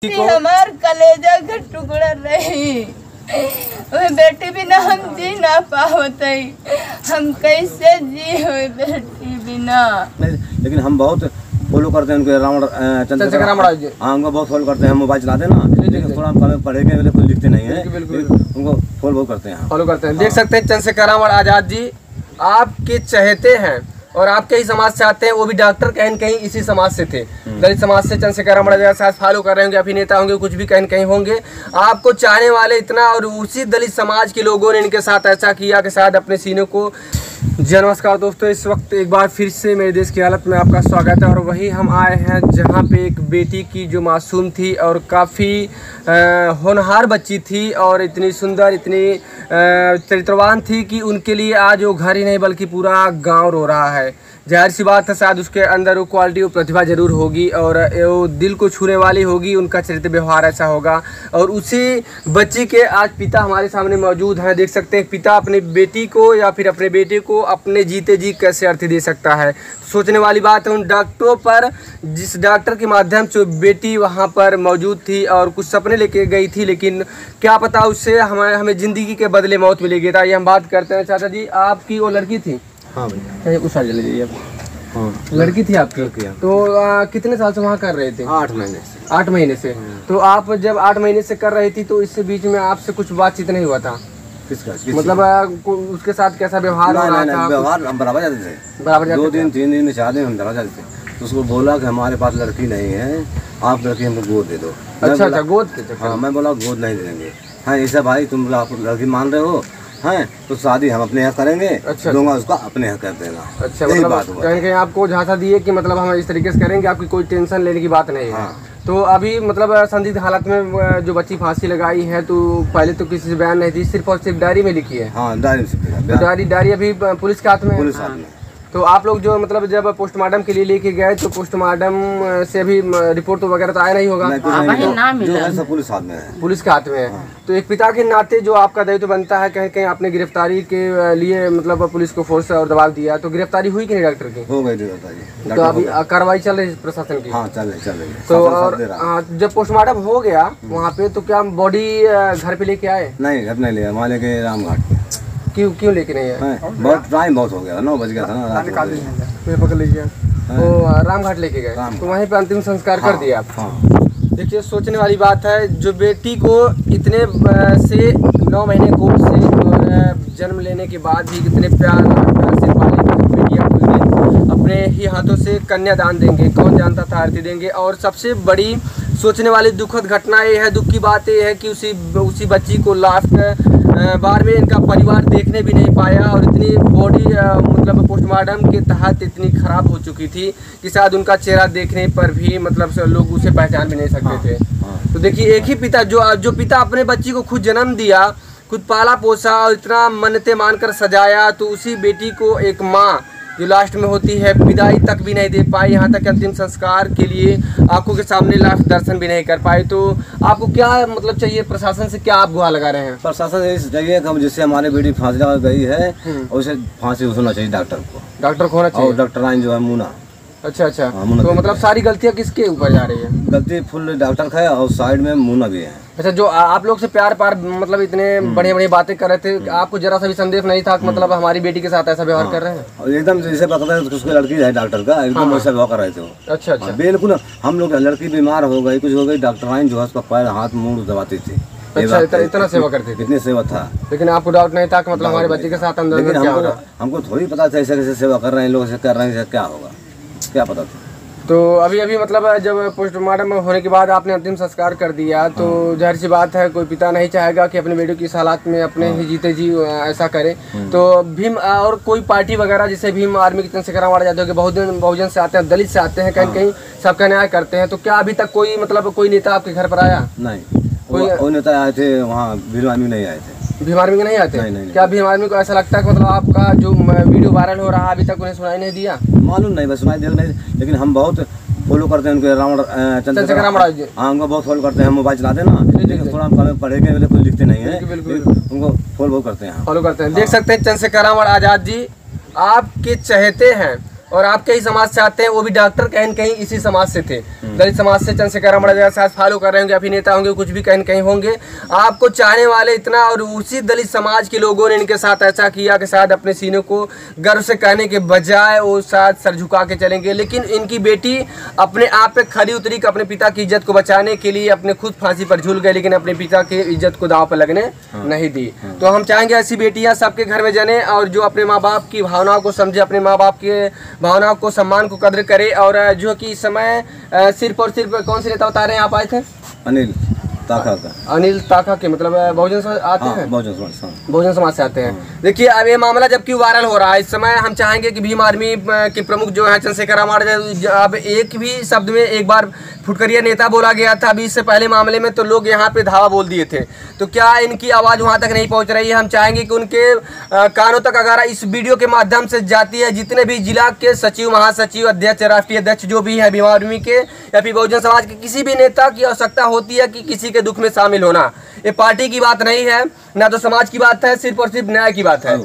हमार कलेजा का टुकड़ा रही बेटी बिना हम जी ना पावत, हम कैसे जी हो बेटी बिना। लेकिन हम बहुत फॉलो करते हैं उनके चंद्रशेखर रामराज जी। हाँ, उनको बहुत फॉलो करते हैं। हम मोबाइल चलाते हैं ना, लेकिन थोड़ा हम पढ़ेंगे कुछ लिखते नहीं है, उनको फॉलो करते हैं। फॉलो करते हैं। देख सकते हैं चंद्रशेखर आजाद जी आपके चहेते हैं और आपके ही समाज से आते हैं। वो भी डॉक्टर कहीं न कहीं इसी समाज से थे, दलित समाज से। चंद्रशेखर आजाद साथ फॉलो कर रहे होंगे, अभिनेता होंगे, कुछ भी कहीं न कहीं होंगे। आपको चाहने वाले इतना, और उसी दलित समाज के लोगों ने इनके साथ ऐसा किया कि शायद अपने सीनों को। नमस्कार दोस्तों, इस वक्त एक बार फिर से मेरे देश की हालत में आपका स्वागत है। और वही हम आए हैं जहां पे एक बेटी की जो मासूम थी और काफ़ी होनहार बच्ची थी और इतनी सुंदर, इतनी चरित्रवान थी कि उनके लिए आज वो घर ही नहीं बल्कि पूरा गांव रो रहा है। जाहिर सी बात है, शायद उसके अंदर वो क्वालिटी, वो प्रतिभा जरूर होगी और वो दिल को छूने वाली होगी, उनका चरित्र व्यवहार ऐसा होगा। और उसी बच्ची के आज पिता हमारे सामने मौजूद हैं। देख सकते हैं पिता अपनी बेटी को या फिर अपने बेटे को अपने जीते जी कैसे अर्थ दे सकता है। सोचने वाली बात है उन डॉक्टरों पर, जिस डॉक्टर के माध्यम से बेटी वहाँ पर मौजूद थी और कुछ सपने लेके गई थी, लेकिन क्या पता उससे हमें ज़िंदगी के बदले मौत मिलेगी। तो ये हम बात करते हैं। चाचा जी, आपकी वो लड़की थी? हाँ भैया, उस साल चले जाइए आप। हाँ, लड़की थी आपकी। तो कितने साल से वहाँ कर रहे थे? 8 महीने से। 8 महीने से। तो आप जब 8 महीने से कर रही थी तो इससे बीच में आपसे कुछ बातचीत नहीं हुआ था? किसका? मतलब उसके साथ कैसा व्यवहार हो रहा था? व्यवहार हम बराबर जाते थे, बराबर 2 दिन 3 दिन में 4 दिन हम बराबर जाते थे। तो उसको बोला कि हमारे पास लड़की नहीं है, आप लड़की हमको गोद दे दो। अच्छा, गोद? हाँ, मैं बोला गोद नहीं देंगे। हाँ, ऐसा भाई तुम आप लड़की मान रहे हो हैं तो शादी हम अपने यहाँ करेंगे। अच्छा, दूंगा उसको अपने यहाँ कर देना। अच्छा, मतलब कहीं कहीं आपको झांसा दिए कि मतलब हम इस तरीके से करेंगे, आपकी कोई टेंशन लेने की बात नहीं है। हाँ। तो अभी मतलब संदिग्ध हालत में जो बच्ची फांसी लगाई है, तो पहले तो किसी से बयान नहीं दी, सिर्फ और सिर्फ डायरी में लिखी है? हाँ, डायरी में। डायरी अभी पुलिस के हाथ में है? पुलिस हाथ में। तो आप लोग जो मतलब जब पोस्टमार्टम के लिए लेके गए तो पोस्टमार्टम से भी रिपोर्ट तो वगैरह तो आया नहीं होगा? पुलिस हाथ में है। पुलिस के हाथ में है। हाँ। तो एक पिता के नाते जो आपका दायित्व बनता है, कहीं कहीं आपने गिरफ्तारी के लिए मतलब पुलिस को फोर्स और दबाव दिया, तो गिरफ्तारी हुई कि नहीं डॉक्टर की? हो गई गिरफ्तारी। तो अभी कार्रवाई चल रही है प्रशासन की? हाँ, चल रही। तो और जब पोस्टमार्टम हो गया वहाँ पे, तो क्या बॉडी घर पे लेके आए? नहीं, घर नहीं लिया, वहाँ लेके रामघाट। क्यों लेके नहीं है? बहुत टाइम बहुत हो गया, 9 बज गया था ना, पकड़ लीजिए। तो रामघाट लेके गए, तो वहीं पे अंतिम संस्कार कर दिया आप। देखिए, सोचने वाली बात है, जो बेटी को इतने से 9 महीने कोर्स से और जन्म लेने के बाद भी कितने प्यार से पाले बेटी अपने ही हाथों से कन्यादान देंगे, कौन जानता था आरती देंगे। और सबसे बड़ी सोचने वाली दुखद घटना ये है, दुख की बात ये है कि उसी बच्ची को लास्ट बार में इनका परिवार देखने भी नहीं पाया और इतनी बॉडी मतलब पोस्टमार्टम के तहत इतनी खराब हो चुकी थी कि शायद उनका चेहरा देखने पर भी मतलब लोग उसे पहचान भी नहीं सकते थे। तो देखिए, एक ही पिता जो पिता अपने बच्ची को खुद जन्म दिया, खुद पाला पोसा और इतना मन्नतें मानकर सजाया, तो उसी बेटी को एक माँ जो लास्ट में होती है विदाई तक भी नहीं दे पाई, यहाँ तक अंतिम संस्कार के लिए आंखों के सामने लास्ट दर्शन भी नहीं कर पाए। तो आपको क्या मतलब चाहिए प्रशासन से, क्या आप गुहार लगा रहे हैं? प्रशासन से चाहिए कि जिससे हमारी बेटी फांसी लगा गई है उसे फांसी होना चाहिए। डॉक्टर को होना चाहिए। और डॉक्टर जो है मुना। अच्छा, तो मतलब सारी गलतियाँ किसके ऊपर जा रही है? गलती फुल डॉक्टर का है और साइड में मुना भी है। अच्छा, जो आप लोग से प्यार मतलब इतने बढ़िया बातें कर रहे थे, आपको जरा सा भी संदेह नहीं था कि मतलब हमारी बेटी के साथ ऐसा व्यवहार कर रहे हैं? और एकदम जैसे पता है उसकी लड़की है डॉक्टर का, एकदम वैसा व्यवहार कर रहे थे वो। अच्छा, बिल्कुल। हम लोग लड़की बीमार हो गई, कुछ हो गई, डॉक्टर जो है उसका पैर हाथ मुंह दबाती थी। अच्छा, इतना सेवा करती थी? इतनी सेवा था। लेकिन आपको डाउट नहीं था कि मतलब हमारे बच्चे के साथ अंदर क्या हो रहा? हमको थोड़ी पता था ऐसे कैसे सेवा कर रहे हैं लोग, कर रहे हैं, क्या होगा, क्या पता था। तो अभी मतलब जब पोस्टमार्टम होने के बाद आपने अंतिम संस्कार कर दिया, तो जाहिर सी बात है कोई पिता नहीं चाहेगा कि अपने बेटे की इस हालात में अपने ही जीते जी ऐसा करे। तो भीम और कोई पार्टी वगैरह जैसे भीम आर्मी के चंद्रशेखर जाते हैं, बहुजन से आते हैं, दलित से आते हैं, कहीं कहीं सबका न्याय करते हैं, तो क्या अभी तक कोई मतलब कोई नेता आपके घर पर आया? नहीं, कोई नेता आए थे वहाँ, भीम आर्मी नहीं आए थे। भीम आर्मी के नहीं आते? नहीं। क्या भीम आर्मी को ऐसा लगता है कि मतलब आपका जो वीडियो वायरल हो रहा है अभी तक उन्हें सुनाई नहीं दिया? मालूम नहीं, बस सुनाई दिया नहीं, लेकिन हम बहुत फॉलो करते हैं उनके चंद्रशेखर रामराज जी। हाँ, उनको बहुत फॉलो करते हैं। हम मोबाइल चलाते हैं ना, लेकिन थोड़ा हम पढ़ेंगे कुछ लिखते नहीं है, उनको फॉलो करते हैं। देख सकते हैं चंद्रशेखर आजाद जी आपके चहेते हैं और आपके ही समाज से आते हैं, वो भी डॉक्टर कहीं न कहीं इसी समाज से थे। दलित समाज से चंद्रशेखर आमड़ा जैसा शायद फॉलो कर रहे होंगे, अभिनेता होंगे, कुछ भी कहीं न कहीं होंगे। आपको चाहने वाले इतना, और उसी दलित समाज के लोगों ने इनके साथ ऐसा किया कि शायद अपने सीने को गर्व से कहने के बजाय वो शायद सर झुका के चलेंगे। लेकिन इनकी बेटी अपने आप पे खरी उतरी कि अपने पिता की इज्जत को बचाने के लिए अपने खुद फांसी पर झूल गए, लेकिन अपने पिता की इज्जत को दांव पर लगने नहीं दी। तो हम चाहेंगे ऐसी बेटियां सबके घर में जने, और जो अपने माँ बाप की भावनाओं को समझे, अपने माँ बाप के भावनाओं को, सम्मान को कदर करे। और जो कि इस समय सिर्फ और सिर्फ कौन से नेता बता रहे हैं आप आए थे? अनिल ताका का। अनिल ताका के मतलब बहुजन समाज आते हैं, बहुजन समाज से आते हैं। देखिए अब ये मामला जबकि वायरल हो रहा है इस समय, हम चाहेंगे कि भीम आर्मी के प्रमुख जो है चंद्रशेखर आमड़ा, अब एक भी शब्द में एक बार फुटकरिया नेता बोला गया था अभी इससे पहले मामले में, तो लोग यहाँ पे धावा बोल दिए थे। तो क्या इनकी आवाज़ वहाँ तक नहीं पहुँच रही है? हम चाहेंगे कि उनके कानों तक अगर इस वीडियो के माध्यम से जाती है, जितने भी जिला के सचिव, महासचिव, अध्यक्ष, राष्ट्रीय अध्यक्ष जो भी है भीम आर्मी के या फिर बहुजन समाज के किसी भी नेता की आवश्यकता होती है कि किसी के दुख में शामिल होना। ये पार्टी की बात नहीं है, ना तो समाज की बात है, सिर्फ और सिर्फ न्याय की बात है।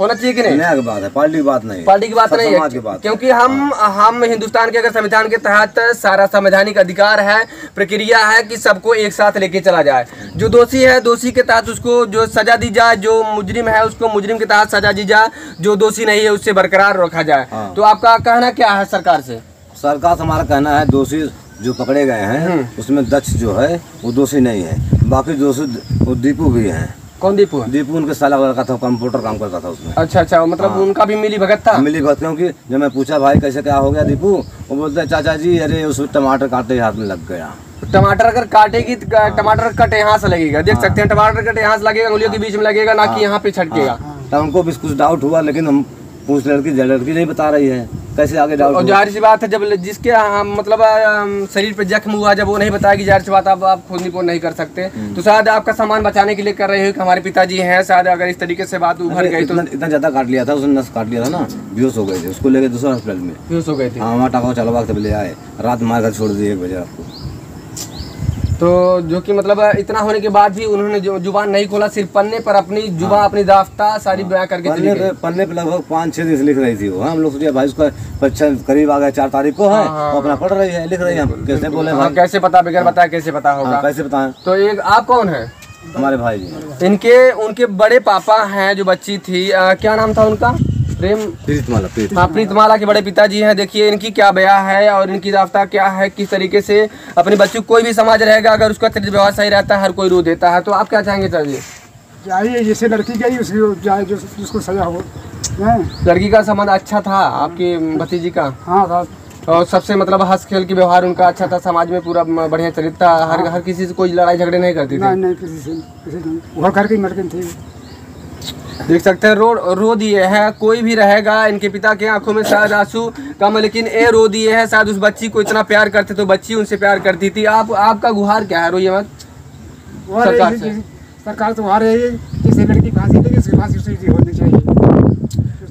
होना चाहिए कि नहीं? न्याय की बात है, पार्टी की बात नहीं, पार्टी की बात नहीं है, क्योंकि हम हिंदुस्तान के अगर संविधान के तहत सारा संवैधानिक अधिकार है, प्रक्रिया है कि सबको एक साथ लेके चला जाए। जो दोषी है दोषी के तहत उसको जो सजा दी जाए, जो मुजरिम है उसको मुजरिम के तहत सजा दी जाए, जो दोषी नहीं है उससे बरकरार रखा जाए। तो आपका कहना क्या है सरकार से? सरकार से हमारा कहना है दोषी जो पकड़े गए हैं उसमें दक्ष जो है वो दोषी नहीं है, बाकी दोषी वो दीपू भी हैं। कौन दीपू? दीपू उनके साला लड़का था, कंप्यूटर काम करता था उसमें। अच्छा, मतलब उनका भी मिली भगत था? मिली भगत, क्योंकि जब मैं पूछा भाई कैसे क्या हो गया दीपू, वो बोलते चाचा जी अरे उस टमाटर काटते हाथ में लग गया। टमाटर अगर काटेगी, टमाटर कट यहाँ से लगेगा, देख सकते हैं, टमाटर कट यहाँ से लगेगा, उंगलियों के बीच में लगेगा, ना कि यहाँ पे छटकेगा। तो उनको भी कुछ डाउट हुआ, लेकिन हम पूछ लड़की नहीं बता रही है, कैसे आगे डाउट? और जाहिर सी बात है जब जिसके मतलब शरीर पे जख्म हुआ, जब वो नहीं बताएगी, जाहिर सी बात आप खुद रिपोर्ट नहीं कर सकते। तो शायद आपका सामान बचाने के लिए कर रहे हो कि हमारे पिताजी हैं, शायद अगर इस तरीके से बात उभर गई तो। इतना ज्यादा काट लिया था उसने, नस काट लिया था ना, बेहोश हो गए थे, उसको लेके दूसरा हॉस्पिटल में बेहोश हो गए थे। हाँ, वहाँ टाका चलवा के ले आए, रात हमारे घर छोड़ दिए 1 बजे आपको। तो जो कि मतलब इतना होने के बाद भी उन्होंने जुबान नहीं खोला, सिर्फ पन्ने पर अपनी जुबान, अपनी दास्ता सारी बयां करके पन्ने पे लगभग 5-6 दिन से लिख रही थी वो। हम लोग सोचे भाई उसका परीक्षा करीब आ गया, 4 तारीख को है, वो अपना पढ़ रही है, लिख रही है, हम कैसे बोले भाई? कैसे पता, बगैर बताया कैसे पता होगा? कैसे बताएं? तो एक आप कौन है? हमारे भाई जी। उनके बड़े पापा हैं जो बच्ची थी, क्या नाम था उनका? प्रीतमाला के बड़े पिताजी हैं। देखिए इनकी क्या बयां है और इनकी रास्ता क्या है, किस तरीके से अपने बच्चे, कोई भी समाज रहेगा अगर उसका चरित्र व्यवहार सही रहता है, हर कोई रो देता है। तो आप क्या चाहेंगे सर जी? चाहिए जैसे लड़की गई उसकी जाए, जो जिसको सजा हो। लड़की का संबंध अच्छा था आपकी भतीजी का? हाँ था, और सबसे मतलब हंस खेल के व्यवहार उनका अच्छा था, समाज में पूरा बढ़िया चरित्र था, हर किसी से कोई लड़ाई झगड़े नहीं करती थी? नहीं किसी से वो घर की मर्दन थी। देख सकते हैं रो दिए हैं, कोई भी रहेगा इनके पिता के आंखों में शायद आंसू कम, लेकिन ये रो दिए हैं। शायद उस बच्ची को इतना प्यार करते तो बच्ची उनसे प्यार करती थी। आपका गुहार क्या है? रोइए मत। सरकार तो गुहार है जिसे लड़की फांसी लगी उसकी फांसी उसी होनी चाहिए।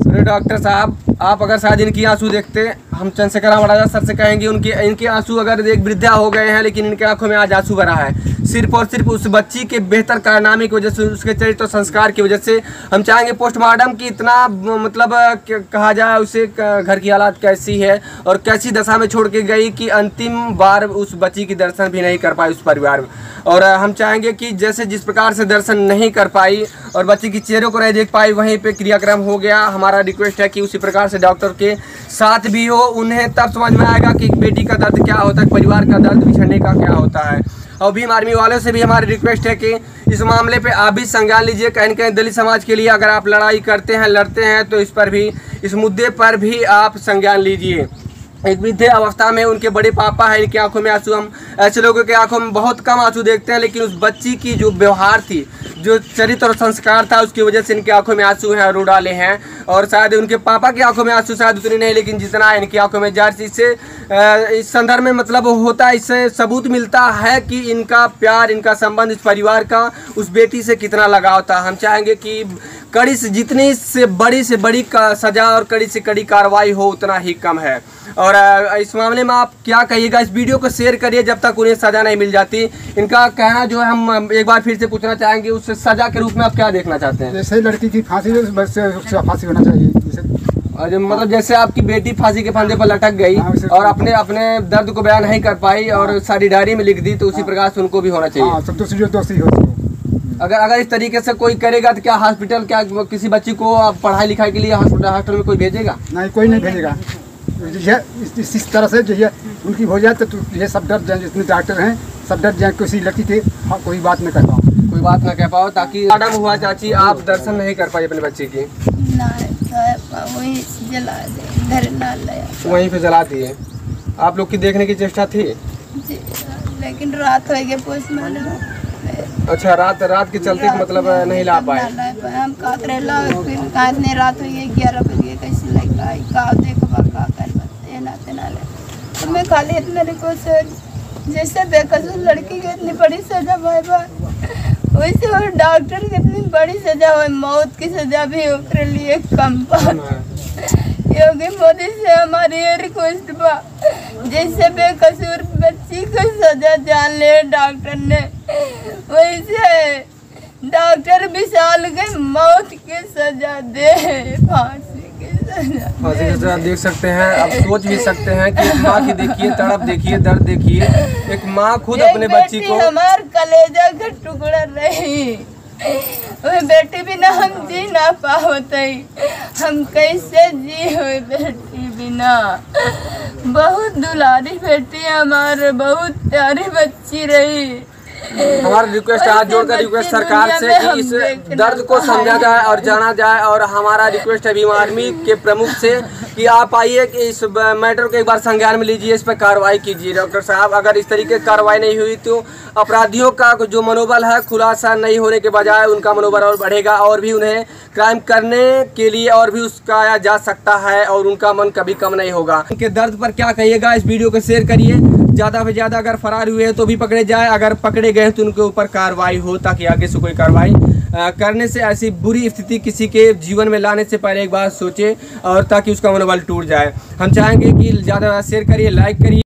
अरे डॉक्टर साहब, आप अगर शायद इनकी आंसू देखते, हम चंद्रशेखर आमड़ा सर से कहेंगे इनके आंसू अगर एक वृद्धा हो गए हैं, लेकिन इनके आंखों में आज आंसू भरा है, सिर्फ और सिर्फ उस बच्ची के बेहतर कारनामे की वजह से, उसके चरित्र और संस्कार की वजह से। हम चाहेंगे पोस्टमार्टम की इतना मतलब कहा जाए उसे, घर की हालात कैसी है और कैसी दशा में छोड़ के गई कि अंतिम बार उस बच्ची की दर्शन भी नहीं कर पाई उस परिवार में। और हम चाहेंगे कि जैसे जिस प्रकार से दर्शन नहीं कर पाई और बच्ची की चेहरे को नहीं देख पाई, वहीं पे क्रियाक्रम हो गया। हमारा रिक्वेस्ट है कि उसी प्रकार से डॉक्टर के साथ भी हो, उन्हें तब समझ में आएगा कि बेटी का दर्द क्या होता है, परिवार का दर्द बिछड़ने का क्या होता है। और भीम आर्मी वालों से भी हमारी रिक्वेस्ट है कि इस मामले पे आप भी संज्ञान लीजिए। कहीं न कहीं दलित समाज के लिए अगर आप लड़ाई करते हैं, लड़ते हैं, तो इस पर भी, इस मुद्दे पर भी आप संज्ञान लीजिए। एक वृद्ध अवस्था में उनके बड़े पापा है, इनकी आंखों में आंसू, हम ऐसे लोगों के आंखों में बहुत कम आंसू देखते हैं, लेकिन उस बच्ची की जो व्यवहार थी, जो चरित्र और संस्कार था, उसकी वजह से इनकी आंखों में आंसू हैं, रो डाले हैं। और शायद उनके पापा की आंखों में आंसू शायद उतने नहीं, लेकिन जितना इनकी आंखों में, जाहिर इससे इस संदर्भ में मतलब होता है, इससे सबूत मिलता है कि इनका प्यार, इनका संबंध, इस परिवार का उस बेटी से कितना लगाव था। हम चाहेंगे कि कड़ी से जितनी से बड़ी का सजा और कड़ी से कड़ी कार्रवाई हो, उतना ही कम है। और इस मामले में आप क्या कहिएगा? इस वीडियो को शेयर करिए जब तक उन्हें सजा नहीं मिल जाती। इनका कहना जो है, हम एक बार फिर से पूछना चाहेंगे, उस सजा के रूप में आप क्या देखना चाहते हैं? जैसे लड़की की फांसी, बस फांसी होना चाहिए। और जो मतलब जैसे आपकी बेटी फांसी के फंदे पर लटक गई हाँ, उसे- और अपने अपने दर्द को बयान नहीं कर पाई और सारी डायरी में लिख दी, तो उसी प्रकार से उनको भी होना चाहिए। हाँ, सब दोषी होती है। अगर इस तरीके से कोई करेगा तो क्या हॉस्पिटल, क्या किसी बच्ची को पढ़ाई लिखाई के लिए हॉस्पिटल में कोई भेजेगा? नहीं, कोई नहीं भेजेगा। इस तरह से जो है उनकी हो जाए तो ये सब डर जाए, जितने डॉक्टर हैं सब डर जाए, किसी लड़की के कोई बात न कर पाओ, कोई बात ना कह पाओ, ताकि मैडम हुआ चाची आप दर्शन नहीं कर पाई अपने बच्चे की, वहीं से जला दे, घर ना लाया वहीं पे जला दिए। आप लोग की देखने की चेष्टा थी? जी, लेकिन रात हो गई पोस्टमार्टम। अच्छा, रात के चलते मतलब नहीं ला पाए। हम का करे ला, फिर काटने रात हो गई 11 बजे, कैसे लगा आई का देखो का कर बते ना तेना ले। मैं खाली इतना रिक्वेस्ट, जैसे बेकसूर लड़की की इतनी बड़ी सजा भाई वैसे और डॉक्टर की इतनी बड़ी सजा हो, मौत की सजा भी उसके लिए कम योगी मोदी से हमारी ये रिक्वेस्ट बा, जैसे बेकसूर बच्ची को सजा जान ले डॉक्टर ने, वैसे डॉक्टर विशाल के मौत की सजा दे, फांसी की सजा। देख सकते हैं, आप सोच भी सकते हैं कि एक माँ की देखिए तड़प, देखिए दर्द, देखिए एक माँ खुद अपने बच्ची को, हमार कलेजा का टुकड़ा रही, वो बेटी बिना हम जी ना पाते, हम कैसे जी हो बेटी बिना। बहुत दुलारी बेटी हमारे, बहुत प्यारी बच्ची रही। हमारा रिक्वेस्ट हाथ जोड़कर रिक्वेस्ट सरकार से कि इस दर्द को समझा जाए और जाना जाए, और हमारा रिक्वेस्ट है भीम आर्मी के प्रमुख से कि आप आइए कि इस मैटर को एक बार संज्ञान में लीजिए, इस पर कार्रवाई कीजिए। डॉक्टर साहब, अगर इस तरीके की कार्रवाई नहीं हुई तो अपराधियों का जो मनोबल है खुलासा नहीं होने के बजाय उनका मनोबल और बढ़ेगा, और भी उन्हें क्राइम करने के लिए और भी उसका जा सकता है, और उनका मन कभी कम नहीं होगा। उनके दर्द पर क्या कहिएगा, इस वीडियो को शेयर करिए, ज़्यादा से ज़्यादा अगर फरार हुए हैं तो भी पकड़े जाए, अगर पकड़े गए तो उनके ऊपर कार्रवाई हो, ताकि आगे से कोई कार्रवाई करने से, ऐसी बुरी स्थिति किसी के जीवन में लाने से पहले एक बार सोचे, और ताकि उसका मनोबल टूट जाए। हम चाहेंगे कि ज़्यादा शेयर करिए, लाइक करिए।